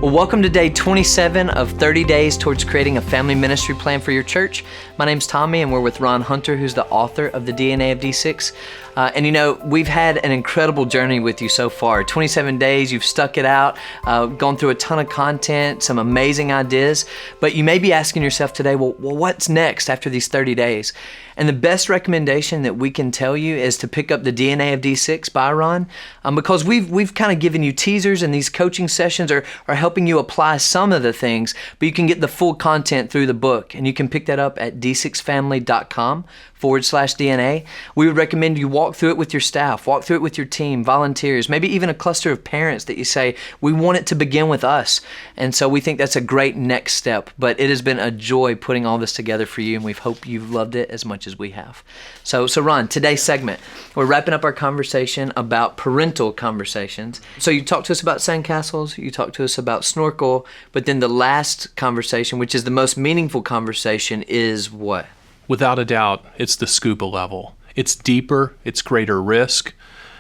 Well, welcome to day 27 of 30 days towards creating a family ministry plan for your church. My name's Tommy, and we're with Ron Hunter, who's the author of the DNA of D6. We've had an incredible journey with you so far. 27 days, you've stuck it out, gone through a ton of content, some amazing ideas, but you may be asking yourself today, well, what's next after these 30 days? And the best recommendation that we can tell you is to pick up the DNA of D6 by Ron, because we've kind of given you teasers, and these coaching sessions are helping you apply some of the things, but you can get the full content through the book, and you can pick that up at d6family.com/DNA. We would recommend you walk through it with your staff, walk through it with your team, volunteers, maybe even a cluster of parents that you say, we want it to begin with us. And so we think that's a great next step, but it has been a joy putting all this together for you, and we hope you've loved it as much as we have. So Ron, today's segment, we're wrapping up our conversation about parental conversations. So you talked to us about sandcastles, you talked to us about snorkel, but then the last conversation, which is the most meaningful conversation, is what? Without a doubt, it's the scuba level. It's deeper, it's greater risk.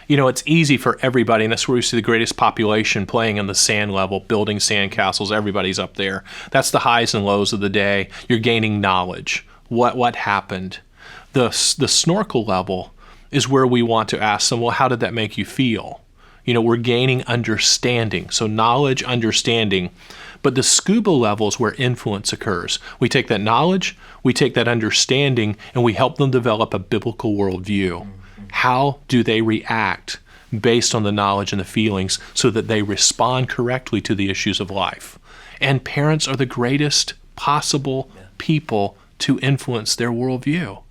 You know, it's easy for everybody, and that's where we see the greatest population playing in the sand level, building sand castles. Everybody's up there. That's the highs and lows of the day. You're gaining knowledge. What happened? The snorkel level is where we want to ask them, well, how did that make you feel? You know, we're gaining understanding. So knowledge, understanding. But the scuba level is where influence occurs. We take that knowledge, we take that understanding, and we help them develop a biblical worldview. How do they react based on the knowledge and the feelings so that they respond correctly to the issues of life? And parents are the greatest possible people to influence their worldview.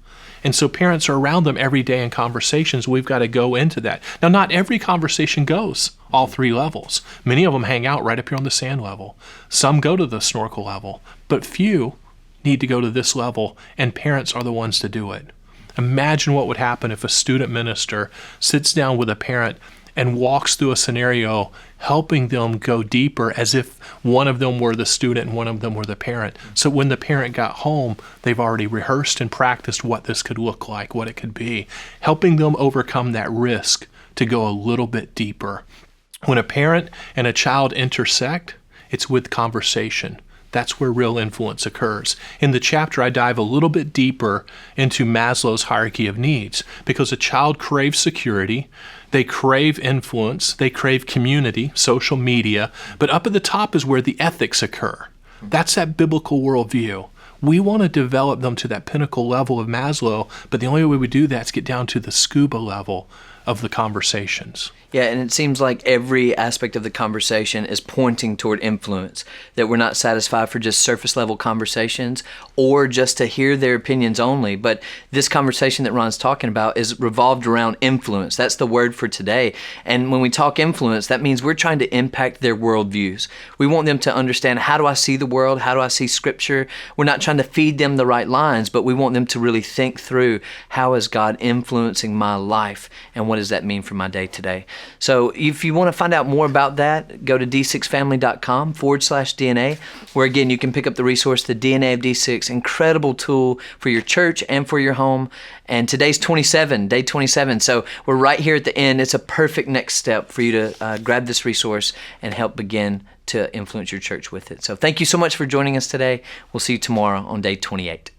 And so parents are around them every day in conversations. We've got to go into that. Now, not every conversation goes all three levels. Many of them hang out right up here on the sand level. Some go to the snorkel level, but few need to go to this level, and parents are the ones to do it. Imagine what would happen if a student minister sits down with a parent and walks through a scenario, helping them go deeper as if one of them were the student and one of them were the parent. So when the parent got home, they've already rehearsed and practiced what this could look like, what it could be, helping them overcome that risk to go a little bit deeper. When a parent and a child intersect, it's with conversation. That's where real influence occurs. In the chapter, I dive a little bit deeper into Maslow's hierarchy of needs, because a child craves security, they crave influence, they crave community, social media, but up at the top is where the ethics occur. That's that biblical worldview. We want to develop them to that pinnacle level of Maslow, but the only way we do that is get down to the scuba level of the conversations. Yeah, and it seems like every aspect of the conversation is pointing toward influence, that we're not satisfied for just surface level conversations or just to hear their opinions only, but this conversation that Ron's talking about is revolved around influence. That's the word for today. And when we talk influence, that means we're trying to impact their worldviews. We want them to understand, how do I see the world? How do I see Scripture? We're not trying to feed them the right lines, but we want them to really think through, how is God influencing my life, and what does that mean for my day today? So if you want to find out more about that, go to d6family.com/DNA, where again, you can pick up the resource, the DNA of D6, incredible tool for your church and for your home. And today's day 27. So we're right here at the end. It's a perfect next step for you to grab this resource and help begin to influence your church with it. So thank you so much for joining us today. We'll see you tomorrow on day 28.